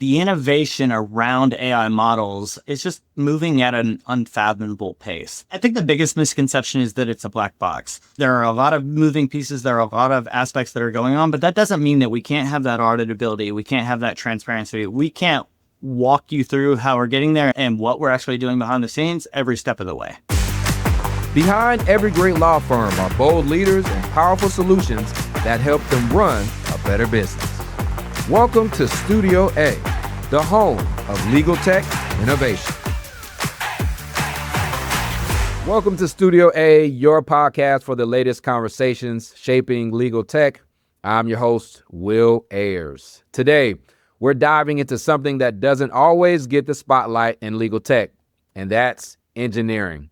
the innovation around AI models is just moving at an unfathomable pace. I think the biggest misconception is that it's a black box. There are a lot of moving pieces. There are a lot of aspects that are going on, but that doesn't mean that we can't have that auditability. We can't have that transparency. We can't walk you through how we're getting there and what we're actually doing behind the scenes every step of the way. Behind every great law firm are bold leaders and powerful solutions that help them run a better business. Welcome to Studio A, the home of legal tech innovation. Welcome to Studio A, your podcast for the latest conversations shaping legal tech. I'm your host, Will Ayers. Today, we're diving into something that doesn't always get the spotlight in legal tech, and that's engineering.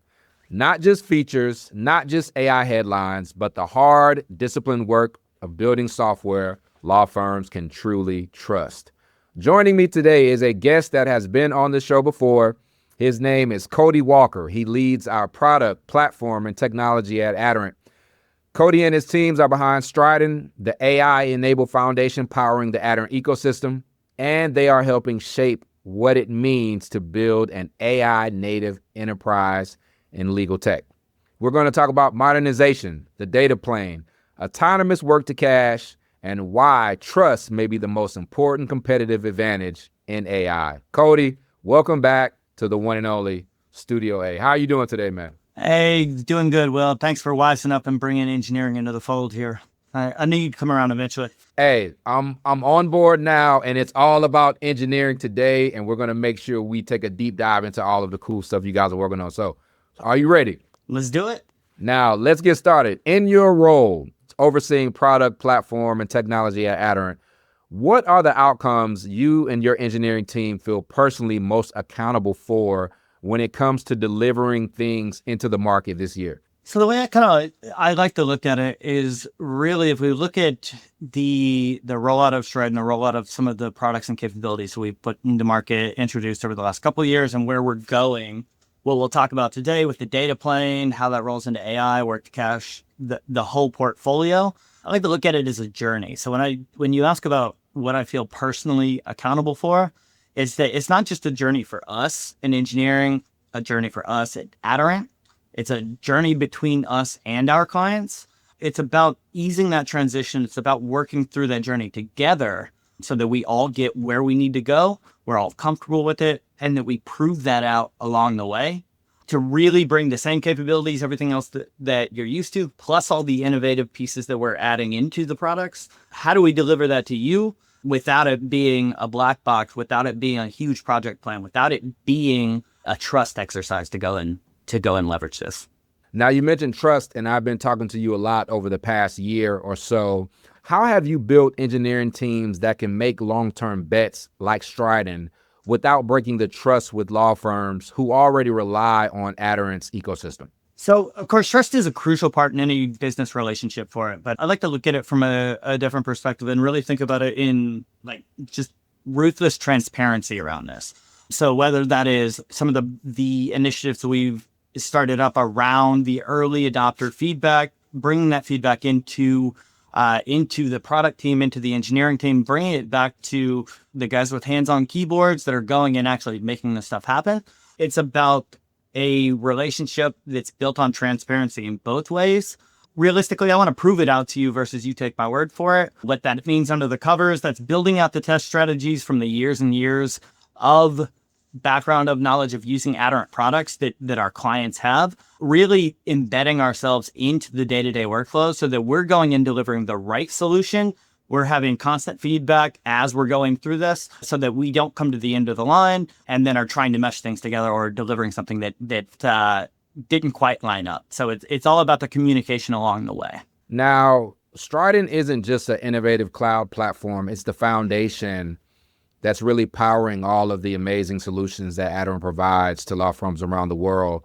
Not just features, not just AI headlines, but the hard, disciplined work of building software law firms can truly trust. Joining me today is a guest that has been on the show before. His name is Cody Walker. He leads our product, platform, and technology at Aderant. Cody and his teams are behind Stridyn, the AI-enabled foundation powering the Aderant ecosystem, and they are helping shape what it means to build an AI-native enterprise in legal tech. We're going to talk about modernization, the data plane, autonomous work to cash, and why trust may be the most important competitive advantage in AI. Cody, welcome back to the one and only Studio A. How are you doing today, man? Hey, doing good, Will. Thanks for wising up and bringing engineering into the fold here. I knew you'd come around eventually. Hey, I'm on board now, and it's all about engineering today, and we're going to make sure we take a deep dive into all of the cool stuff you guys are working on. So, are you ready? Let's do it. Now, let's get started. In your role, overseeing product, platform, and technology at Aderant, what are the outcomes you and your engineering team feel personally most accountable for when it comes to delivering things into the market this year? So the way I like to look at it is really if we look at the rollout of Stridyn, the rollout of some of the products and capabilities we put into market, introduced over the last couple of years, and where we're going, what we'll talk about today with the data plane, how that rolls into AI, work to cash, the whole portfolio. I like to look at it as a journey. So when you ask about what I feel personally accountable for, is that it's not just a journey for us in engineering, a journey for us at Aderant. It's a journey between us and our clients. It's about easing that transition. It's about working through that journey together so that we all get where we need to go. We're all comfortable with it, and that we prove that out along the way to really bring the same capabilities, everything else that you're used to, plus all the innovative pieces that we're adding into the products. How do we deliver that to you without it being a black box, without it being a huge project plan, without it being a trust exercise to go and leverage this? Now, you mentioned trust, and I've been talking to you a lot over the past year or so. How have you built engineering teams that can make long-term bets like Stridyn without breaking the trust with law firms who already rely on Aderant's ecosystem? So, of course, trust is a crucial part in any business relationship for it. But I like to look at it from a different perspective and really think about it in like just ruthless transparency around this. So whether that is some of the initiatives that we've started up around the early adopter feedback, bringing that feedback into the product team, into the engineering team, bringing it back to the guys with hands-on keyboards that are going and actually making this stuff happen. It's about a relationship that's built on transparency in both ways. Realistically, I want to prove it out to you versus you take my word for it. What that means under the covers, that's building out the test strategies from the years and years of background of knowledge of using Aderant products that our clients have, really embedding ourselves into the day-to-day workflow so that we're going and delivering the right solution. We're having constant feedback as we're going through this so that we don't come to the end of the line and then are trying to mesh things together or delivering something that didn't quite line up. So it's all about the communication along the way. Now, Stridyn isn't just an innovative cloud platform. It's the foundation that's really powering all of the amazing solutions that Aderant provides to law firms around the world.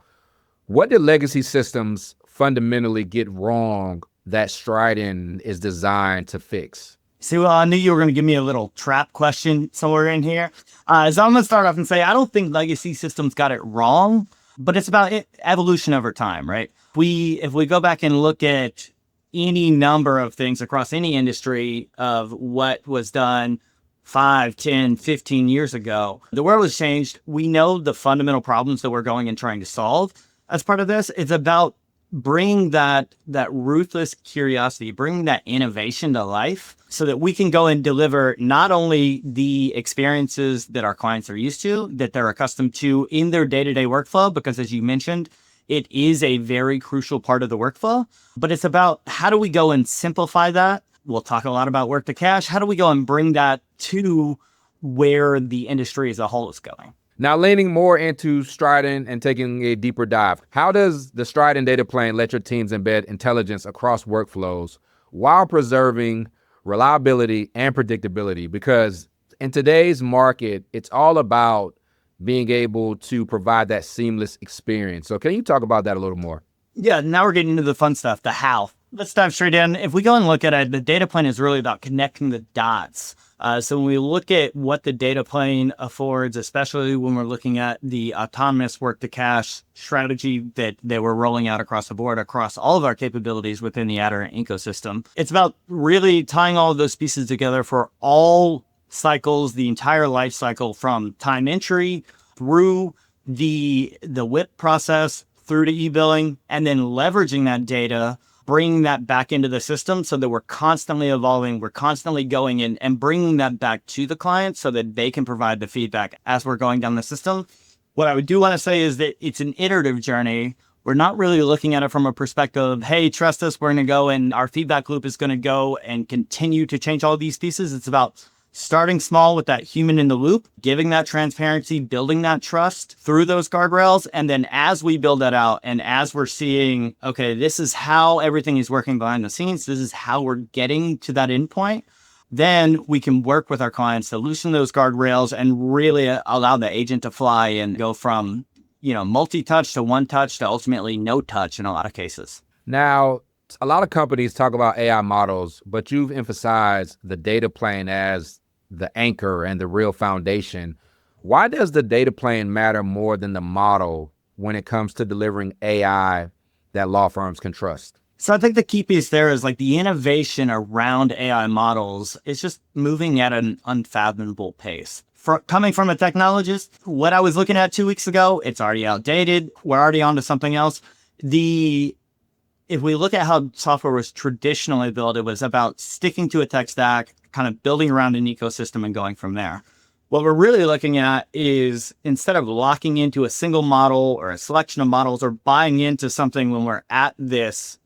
What did legacy systems fundamentally get wrong that Stridyn is designed to fix? See, well, I knew you were going to give me a little trap question somewhere in here. So I'm going to start off and say, I don't think legacy systems got it wrong, but it's about evolution over time, right? If we go back and look at any number of things across any industry of what was done 5, 10, 15 years ago. The world has changed. We know the fundamental problems that we're going and trying to solve. As part of this, it's about bringing that ruthless curiosity, bringing that innovation to life so that we can go and deliver not only the experiences that our clients are used to, that they're accustomed to in their day-to-day workflow, because as you mentioned, it is a very crucial part of the workflow, but it's about how do we go and simplify that? We'll talk a lot about work to cash. How do we go and bring that to where the industry as a whole is going? Now, leaning more into Stridyn and taking a deeper dive, how does the Stridyn data plane let your teams embed intelligence across workflows while preserving reliability and predictability? Because in today's market, it's all about being able to provide that seamless experience. So can you talk about that a little more? Yeah, now we're getting into the fun stuff, the how. Let's dive straight in. If we go and look at it, the data plane is really about connecting the dots. So when we look at what the data plane affords, especially when we're looking at the autonomous work to cash strategy that we're rolling out across the board, across all of our capabilities within the Aderant ecosystem, it's about really tying all of those pieces together for all cycles, the entire life cycle, from time entry through the WIP process through to e-billing, and then leveraging that data, bringing that back into the system so that we're constantly evolving, we're constantly going in and bringing that back to the client so that they can provide the feedback as we're going down the system. What I do want to say is that it's an iterative journey. We're not really looking at it from a perspective of, hey, trust us, we're going to go and our feedback loop is going to go and continue to change all these pieces. It's about starting small with that human in the loop, giving that transparency, building that trust through those guardrails. And then as we build that out and as we're seeing, okay, this is how everything is working behind the scenes, this is how we're getting to that endpoint, then we can work with our clients to loosen those guardrails and really allow the agent to fly and go from, multi-touch to one touch to ultimately no touch in a lot of cases. Now, a lot of companies talk about AI models, but you've emphasized the data plane as the anchor and the real foundation. Why does the data plane matter more than the model when it comes to delivering AI that law firms can trust? So I think the key piece there is like the innovation around AI models is just moving at an unfathomable pace. Coming from a technologist, what I was looking at 2 weeks ago, it's already outdated. We're already on to something else. If we look at how software was traditionally built, it was about sticking to a tech stack, kind of building around an ecosystem and going from there. What we're really looking at is, instead of locking into a single model or a selection of models or buying into something when we're at this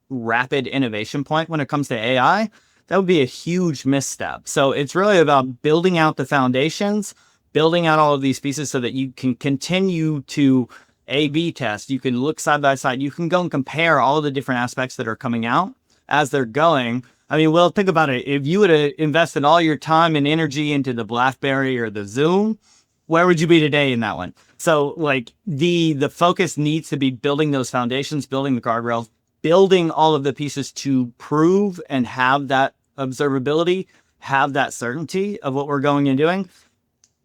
rapid innovation point when it comes to AI, that would be a huge misstep. So it's really about building out the foundations, building out all of these pieces so that you can continue to A/B test. You can look side by side. You can go and compare all of the different aspects that are coming out as they're going. I mean, well, think about it. If you would have invested all your time and energy into the BlackBerry or the Zoom, where would you be today in that one? So like the focus needs to be building those foundations, building the guardrails, building all of the pieces to prove and have that observability, have that certainty of what we're going and doing,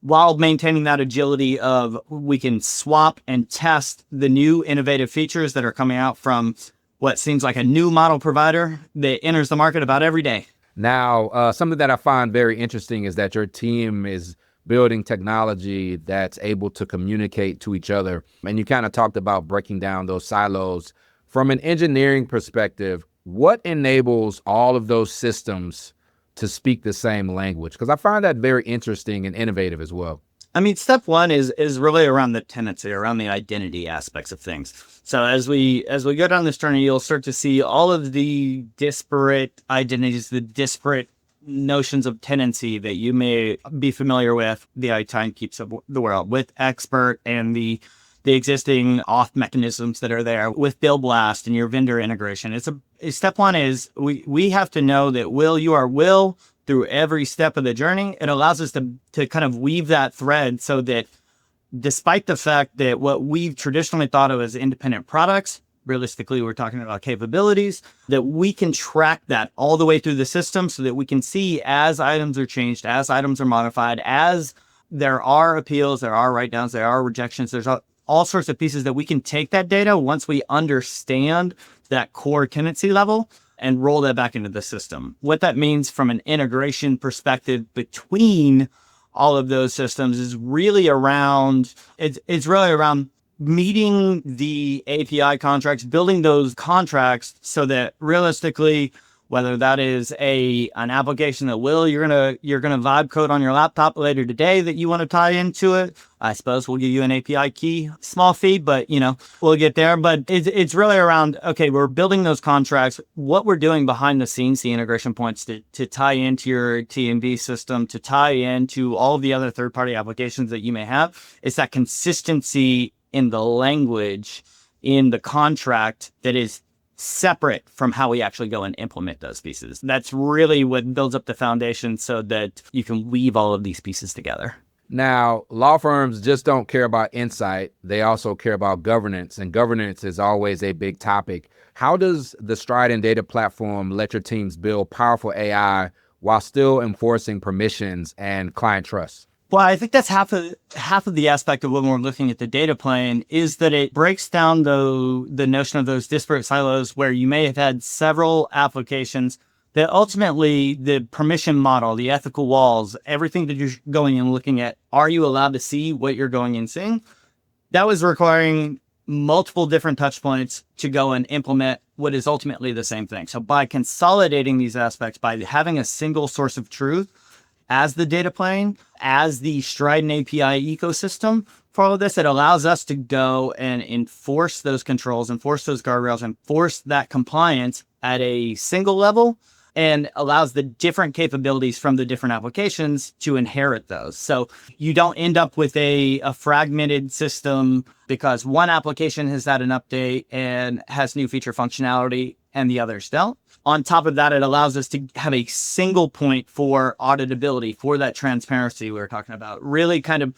while maintaining that agility of we can swap and test the new innovative features that are coming out from what seems like a new model provider that enters the market about every day. Now, something that I find very interesting is that your team is building technology that's able to communicate to each other. And you kind of talked about breaking down those silos. From an engineering perspective, what enables all of those systems to speak the same language? Because I find that very interesting and innovative as well. I mean, step one is really around the tenancy, around the identity aspects of things. So as we go down this journey, you'll start to see all of the disparate identities, the disparate notions of tenancy that you may be familiar with. The timekeeps of the world with Expert and the existing auth mechanisms that are there with Bill Blast and your vendor integration. Step one is we have to know that you are Will through every step of the journey. It allows us to kind of weave that thread so that despite the fact that what we've traditionally thought of as independent products, realistically, we're talking about capabilities, that we can track that all the way through the system so that we can see as items are changed, as items are modified, as there are appeals, there are write-downs, there are rejections, there's all sorts of pieces that we can take that data once we understand that core tenancy level and roll that back into the system. What that means from an integration perspective between all of those systems is really around, it's really around meeting the API contracts, building those contracts so that realistically, whether that is an application that you're gonna vibe code on your laptop later today that you want to tie into it. I suppose we'll give you an API key, small fee, but we'll get there. But it's really around, okay, we're building those contracts. What we're doing behind the scenes, the integration points to tie into your TMB system, to tie into all of the other third-party applications that you may have. It's that consistency in the language in the contract that is separate from how we actually go and implement those pieces. That's really what builds up the foundation so that you can weave all of these pieces together. Now, law firms just don't care about insight. They also care about governance, and governance is always a big topic. How does the Stridyn data platform let your teams build powerful AI while still enforcing permissions and client trust? Well, I think that's half of the aspect of when we're looking at the data plane is that it breaks down the notion of those disparate silos where you may have had several applications that ultimately the permission model, the ethical walls, everything that you're going and looking at, are you allowed to see what you're going and seeing? That was requiring multiple different touch points to go and implement what is ultimately the same thing. So by consolidating these aspects, by having a single source of truth, as the data plane, as the Stridyn API ecosystem for all of this, it allows us to go and enforce those controls, enforce those guardrails, enforce that compliance at a single level, and allows the different capabilities from the different applications to inherit those. So you don't end up with a fragmented system because one application has had an update and has new feature functionality and the others don't. On top of that, it allows us to have a single point for auditability, for that transparency we were talking about, really kind of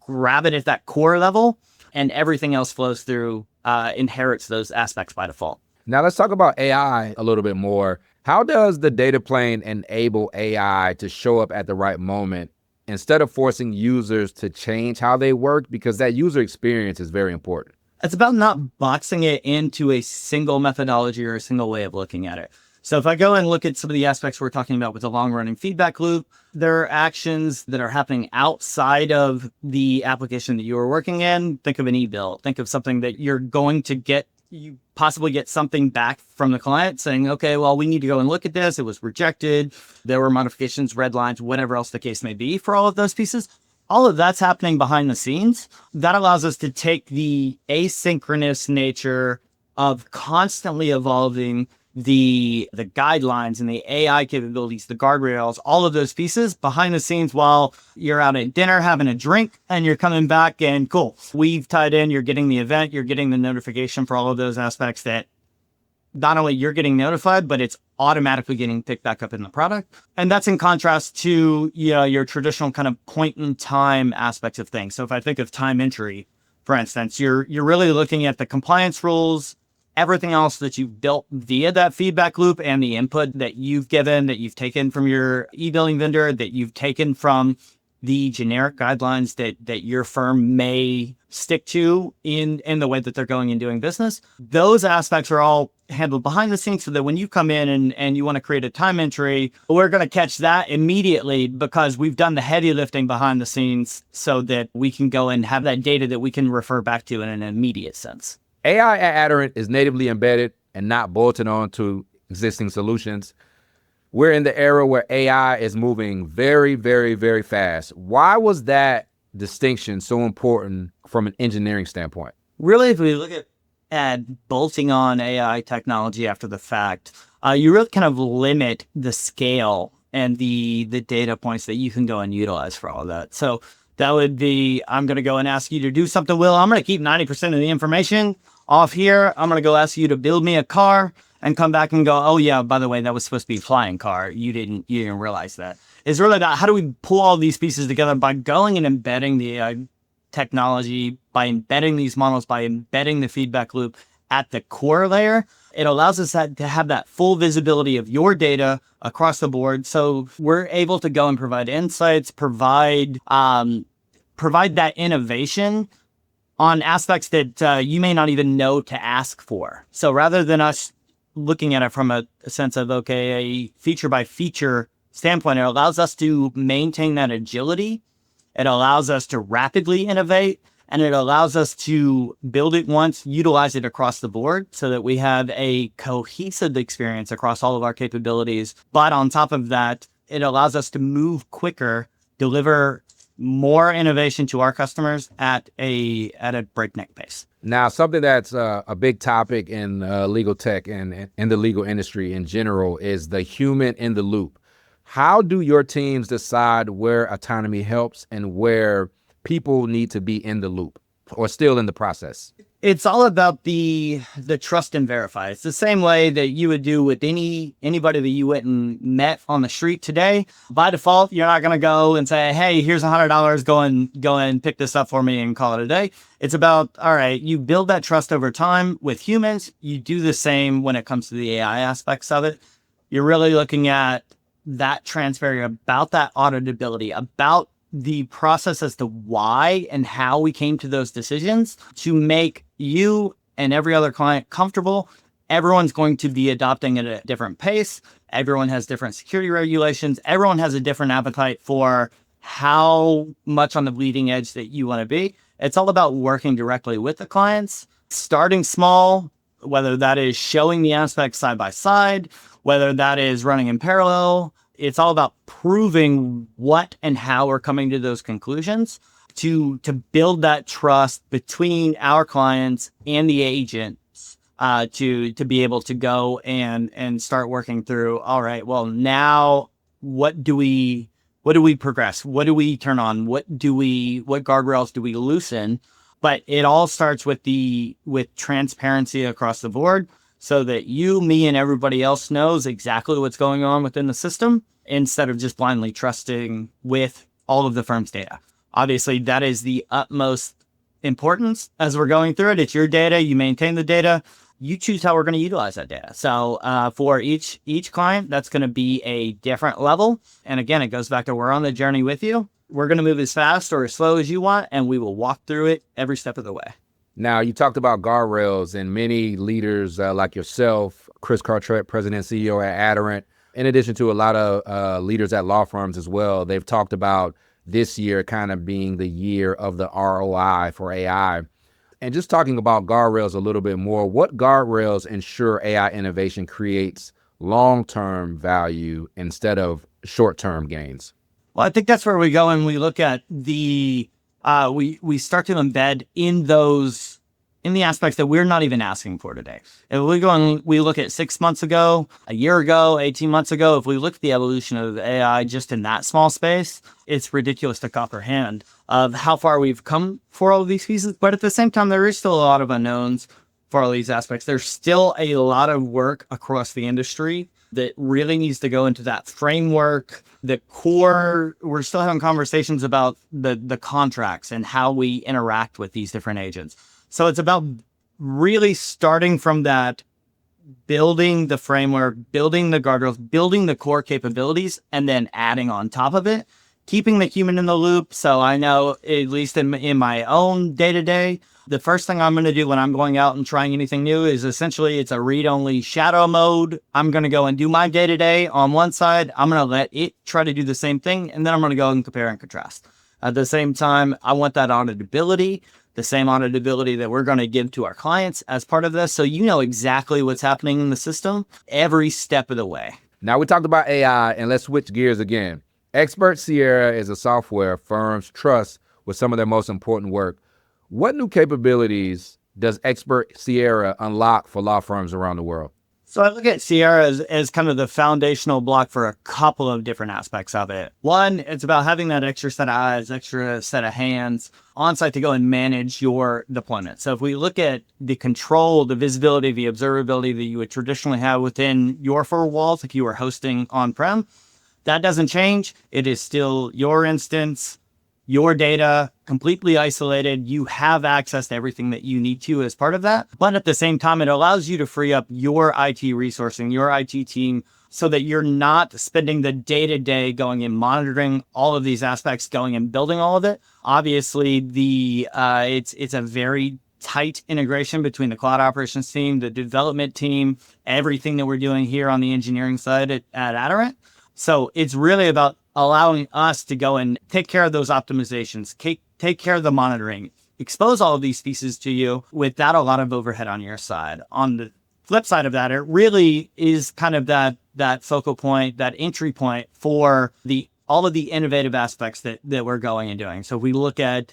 grab it at that core level, and everything else flows through, inherits those aspects by default. Now let's talk about AI a little bit more. How does the data plane enable AI to show up at the right moment instead of forcing users to change how they work? Because that user experience is very important. It's about not boxing it into a single methodology or a single way of looking at it. So if I go and look at some of the aspects we're talking about with the long-running feedback loop, there are actions that are happening outside of the application that you are working in. Think of an e-bill. Think of something that you're going to get. You possibly get something back from the client saying, okay, well, we need to go and look at this. It was rejected. There were modifications, red lines, whatever else the case may be for all of those pieces. All of that's happening behind the scenes. That allows us to take the asynchronous nature of constantly evolving the guidelines and the AI capabilities, the guardrails, all of those pieces behind the scenes while you're out at dinner having a drink and you're coming back and cool. We've tied in, you're getting the event, you're getting the notification for all of those aspects that not only you're getting notified, but it's automatically getting picked back up in the product. And that's in contrast to your traditional kind of point in time aspects of things. So if I think of time entry, for instance, you're really looking at the compliance rules, everything else that you've built via that feedback loop and the input that you've given, that you've taken from your e-billing vendor, that you've taken from the generic guidelines that your firm may stick to in the way that they're going and doing business. Those aspects are all handled behind the scenes so that when you come in and you want to create a time entry, we're going to catch that immediately because we've done the heavy lifting behind the scenes so that we can go and have that data that we can refer back to in an immediate sense. AI at Aderant is natively embedded and not bolted onto existing solutions. We're in the era where AI is moving very, very, very fast. Why was that distinction so important from an engineering standpoint? Really, if we look at bolting on AI technology after the fact, you really kind of limit the scale and the data points that you can go and utilize for all of that. So that would be, I'm going to go and ask you to do something, Will. I'm going to keep 90% of the information off here. I'm going to go ask you to build me a car and come back and go, oh yeah, by the way, that was supposed to be a flying car. You didn't realize that. It's really about how do we pull all these pieces together by going and embedding the AI technology, by embedding these models, by embedding the feedback loop at the core layer. It allows us to have that full visibility of your data across the board. So we're able to go and provide insights, provide that innovation on aspects that you may not even know to ask for. So rather than us looking at it from a sense of, okay, a feature by feature standpoint, it allows us to maintain that agility. It allows us to rapidly innovate, and it allows us to build it once, utilize it across the board so that we have a cohesive experience across all of our capabilities. But on top of that, it allows us to move quicker, deliver more innovation to our customers at a breakneck pace. Now, something that's a big topic in legal tech and in the legal industry in general is the human in the loop. How do your teams decide where autonomy helps and where people need to be in the loop or still in the process? It's all about the trust and verify. It's the same way that you would do with anybody that you went and met on the street today. By default, you're not going to go and say, "Hey, here's $100. Go and pick this up for me and call it a day." It's about, all right, you build that trust over time with humans. You do the same when it comes to the AI aspects of it. You're really looking at that transparency, about that auditability, about the process as to why and how we came to those decisions to make you and every other client comfortable. Everyone's going to be adopting at a different pace. Everyone has different security regulations. Everyone has a different appetite for how much on the bleeding edge that you want to be. It's all about working directly with the clients, starting small, whether that is showing the aspects side by side, whether that is running in parallel. It's all about proving what and how we're coming to those conclusions to build that trust between our clients and the agents, to be able to go and start working through, all right, well, now what do we progress? What do we turn on? What guardrails do we loosen? But it all starts with transparency across the board, so that you, me, and everybody else knows exactly what's going on within the system, instead of just blindly trusting with all of the firm's data. Obviously, that is the utmost importance as we're going through it. It's your data. You maintain the data. You choose how we're going to utilize that data. So for each client, that's going to be a different level. And again, it goes back to, we're on the journey with you. We're going to move as fast or as slow as you want, and we will walk through it every step of the way. Now, you talked about guardrails, and many leaders like yourself, Chris Cartrett, President and CEO at Aderant, in addition to a lot of leaders at law firms as well, they've talked about this year kind of being the year of the ROI for AI. And just talking about guardrails a little bit more, what guardrails ensure AI innovation creates long-term value instead of short-term gains? Well, I think that's where we go, and we look at we start to embed in the aspects that we're not even asking for today. If we go and we look at 6 months ago, a year ago, 18 months ago, if we look at the evolution of AI just in that small space, it's ridiculous to comprehend of how far we've come for all of these pieces. But at the same time, there is still a lot of unknowns for all these aspects. There's still a lot of work across the industry that really needs to go into that framework, the core. We're still having conversations about the contracts and how we interact with these different agents. So it's about really starting from that, building the framework, building the guardrails, building the core capabilities, and then adding on top of it, keeping the human in the loop. So I know, at least in my own day-to-day, the first thing I'm going to do when I'm going out and trying anything new is essentially it's a read-only shadow mode. I'm going to go and do my day-to-day on one side. I'm going to let it try to do the same thing, and then I'm going to go and compare and contrast. At the same time, I want that auditability, the same auditability that we're going to give to our clients as part of this. So you know exactly what's happening in the system every step of the way. Now, we talked about AI, and let's switch gears again. Expert Sierra is a software firms trust with some of their most important work. What new capabilities does Expert Sierra unlock for law firms around the world? So I look at Sierra as kind of the foundational block for a couple of different aspects of it. One, it's about having that extra set of eyes, extra set of hands on site to go and manage your deployment. So if we look at the control, the visibility, the observability that you would traditionally have within your four walls if you were hosting on-prem, that doesn't change. It is still your instance, your data, completely isolated. You have access to everything that you need to as part of that. But at the same time, it allows you to free up your IT resourcing, your IT team, so that you're not spending the day-to-day going and monitoring all of these aspects, going and building all of it. Obviously, it's a very tight integration between the cloud operations team, the development team, everything that we're doing here on the engineering side at Aderant. So it's really about allowing us to go and take care of those optimizations, take care of the monitoring, expose all of these pieces to you without a lot of overhead on your side. On the flip side of that, it really is kind of that focal point, that entry point for all of the innovative aspects that we're going and doing. So if we look at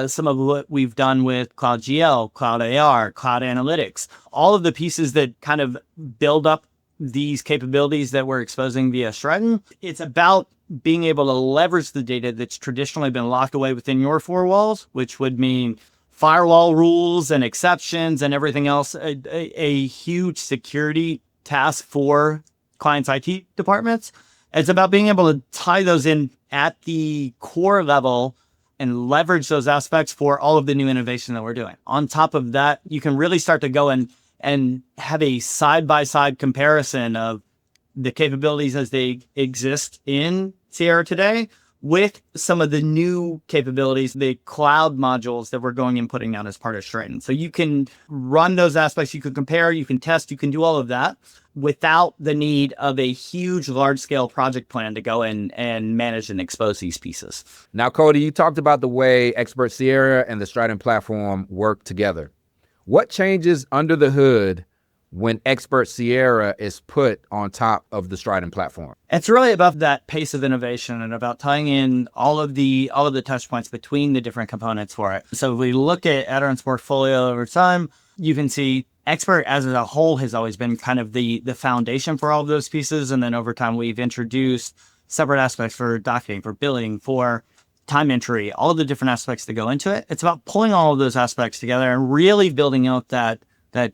some of what we've done with Cloud GL, Cloud AR, Cloud Analytics, all of the pieces that kind of build up these capabilities that we're exposing via Stridyn, it's about being able to leverage the data that's traditionally been locked away within your four walls, which would mean firewall rules and exceptions and everything else, a huge security task for clients' IT departments. It's about being able to tie those in at the core level and leverage those aspects for all of the new innovation that we're doing. On top of that, you can really start to go and have a side-by-side comparison of the capabilities as they exist in Sierra today with some of the new capabilities, the cloud modules that we're going and putting out as part of Stridyn. So you can run those aspects, you can compare, you can test, you can do all of that without the need of a huge, large-scale project plan to go in and manage and expose these pieces. Now, Cody, you talked about the way Expert Sierra and the Stridyn platform work together. What changes under the hood when Expert Sierra is put on top of the Stridyn platform? It's really about that pace of innovation and about tying in all of the touch points between the different components for it. So if we look at Aderant's portfolio over time, you can see Expert as a whole has always been kind of the foundation for all of those pieces. And then over time, we've introduced separate aspects for docketing, for billing, for time entry, all of the different aspects that go into it. It's about pulling all of those aspects together and really building out that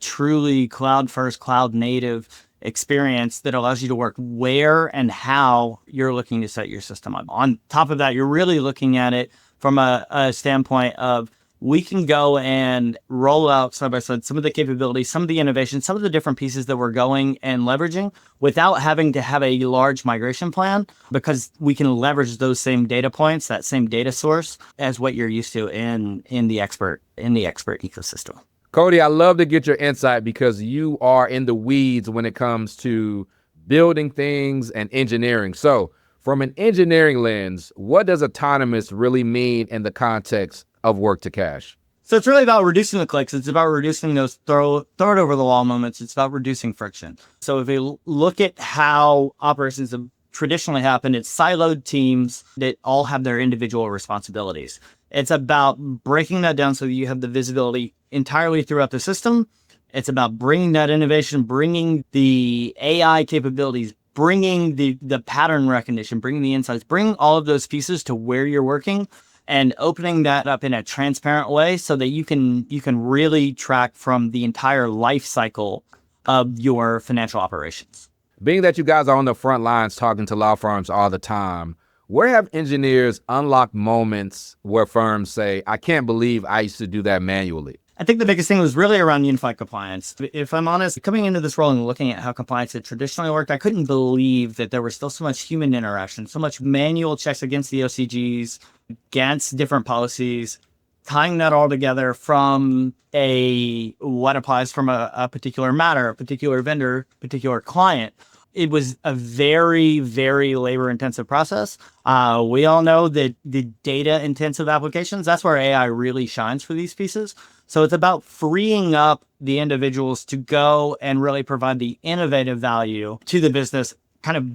truly cloud-first, cloud-native experience that allows you to work where and how you're looking to set your system up. On top of that, you're really looking at it from a standpoint of we can go and roll out side by side some of the capabilities, some of the innovations, some of the different pieces that we're going and leveraging without having to have a large migration plan, because we can leverage those same data points, that same data source as what you're used to in the Expert ecosystem. Cody, I love to get your insight because you are in the weeds when it comes to building things and engineering. So from an engineering lens, what does autonomous really mean in the context of work to cash? So it's really about reducing the clicks. It's about reducing those throw it over the wall moments. It's about reducing friction. So if we look at how operations have traditionally happened, it's siloed teams that all have their individual responsibilities. It's about breaking that down so that you have the visibility entirely throughout the system. It's about bringing that innovation, bringing the AI capabilities, bringing the pattern recognition, bringing the insights, bringing all of those pieces to where you're working and opening that up in a transparent way so that you can really track from the entire life cycle of your financial operations. Being that you guys are on the front lines talking to law firms all the time, where have engineers unlocked moments where firms say, I can't believe I used to do that manually? I think the biggest thing was really around unified compliance. If I'm honest, coming into this role and looking at how compliance had traditionally worked, I couldn't believe that there was still so much human interaction, so much manual checks against the OCGs, against different policies, tying that all together from what applies from a particular matter, a particular vendor, particular client. It was a very, very labor-intensive process. We all know that the data-intensive applications, that's where AI really shines for these pieces. So it's about freeing up the individuals to go and really provide the innovative value to the business, kind of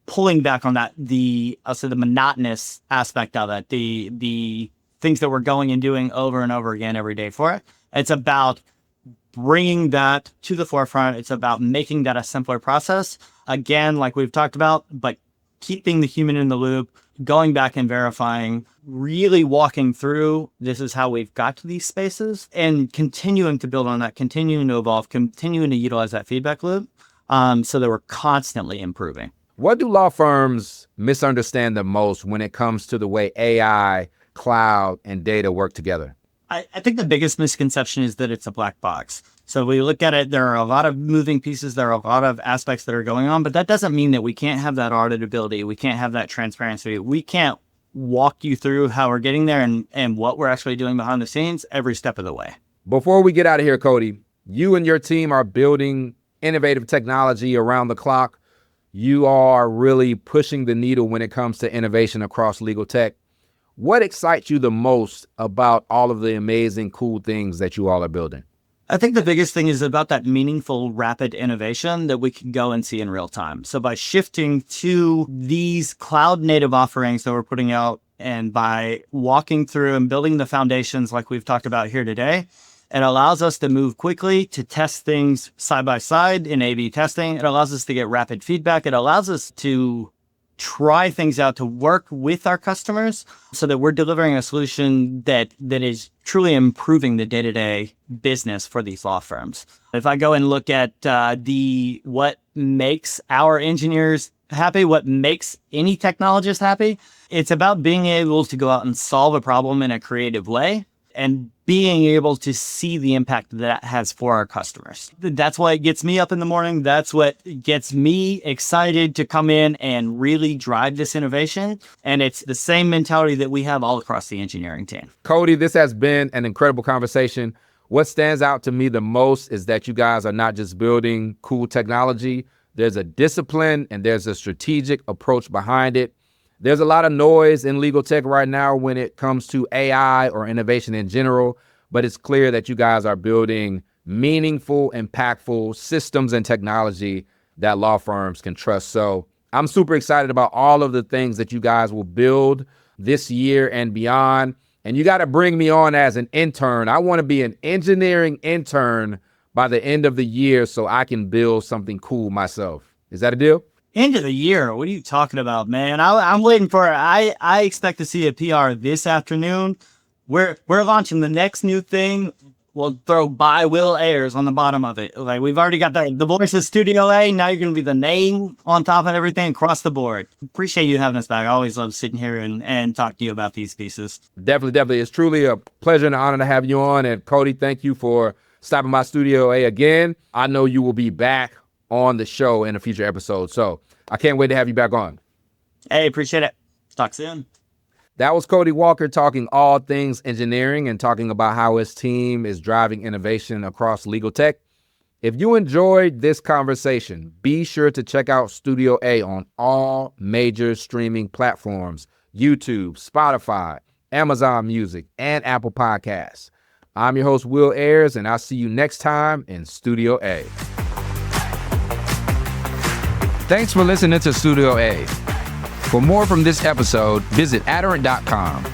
pulling back on that, the monotonous aspect of it, the things that we're going and doing over and over again every day for it. It's about bringing that to the forefront. It's about making that a simpler process. Again, like we've talked about, but keeping the human in the loop, going back and verifying, really walking through, this is how we've got to these spaces, and continuing to build on that, continuing to evolve, continuing to utilize that feedback loop so that we're constantly improving. What do law firms misunderstand the most when it comes to the way AI, cloud, and data work together? I think the biggest misconception is that it's a black box. So we look at it, there are a lot of moving pieces, there are a lot of aspects that are going on, but that doesn't mean that we can't have that auditability, we can't have that transparency, we can't walk you through how we're getting there and what we're actually doing behind the scenes every step of the way. Before we get out of here, Cody, you and your team are building innovative technology around the clock. You are really pushing the needle when it comes to innovation across legal tech. What excites you the most about all of the amazing, cool things that you all are building? I think the biggest thing is about that meaningful, rapid innovation that we can go and see in real time. So by shifting to these cloud native offerings that we're putting out, and by walking through and building the foundations like we've talked about here today, it allows us to move quickly, to test things side by side in A/B testing. It allows us to get rapid feedback. It allows us to try things out, to work with our customers so that we're delivering a solution that is truly improving the day-to-day business for these law firms. If I go and look at what makes our engineers happy, what makes any technologist happy, it's about being able to go out and solve a problem in a creative way and being able to see the impact that has for our customers. That's why it gets me up in the morning. That's what gets me excited to come in and really drive this innovation. And it's the same mentality that we have all across the engineering team. Cody, this has been an incredible conversation. What stands out to me the most is that you guys are not just building cool technology. There's a discipline and there's a strategic approach behind it. There's a lot of noise in legal tech right now when it comes to AI or innovation in general, but it's clear that you guys are building meaningful, impactful systems and technology that law firms can trust. So I'm super excited about all of the things that you guys will build this year and beyond. And you got to bring me on as an intern. I want to be an engineering intern by the end of the year so I can build something cool myself. Is that a deal? End of the year? What are you talking about, man? I'm waiting for it. I expect to see a PR this afternoon. We're launching the next new thing. We'll throw by Will Ayers on the bottom of it. Like, we've already got the voice of Studio A. Now you're going to be the name on top of everything across the board. Appreciate you having us back. I always love sitting here and talking to you about these pieces. Definitely. It's truly a pleasure and an honor to have you on. And Cody, thank you for stopping by Studio A again. I know you will be back on the show in a future episode. So I can't wait to have you back on. Hey, appreciate it. Talk soon. That was Cody Walker talking all things engineering and talking about how his team is driving innovation across legal tech. If you enjoyed this conversation, be sure to check out Studio A on all major streaming platforms: YouTube, Spotify, Amazon Music, and Apple Podcasts. I'm your host, Will Ayers, and I'll see you next time in Studio A. Thanks for listening to Studio A. For more from this episode, visit Aderant.com.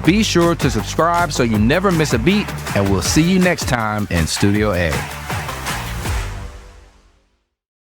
Be sure to subscribe so you never miss a beat, and we'll see you next time in Studio A.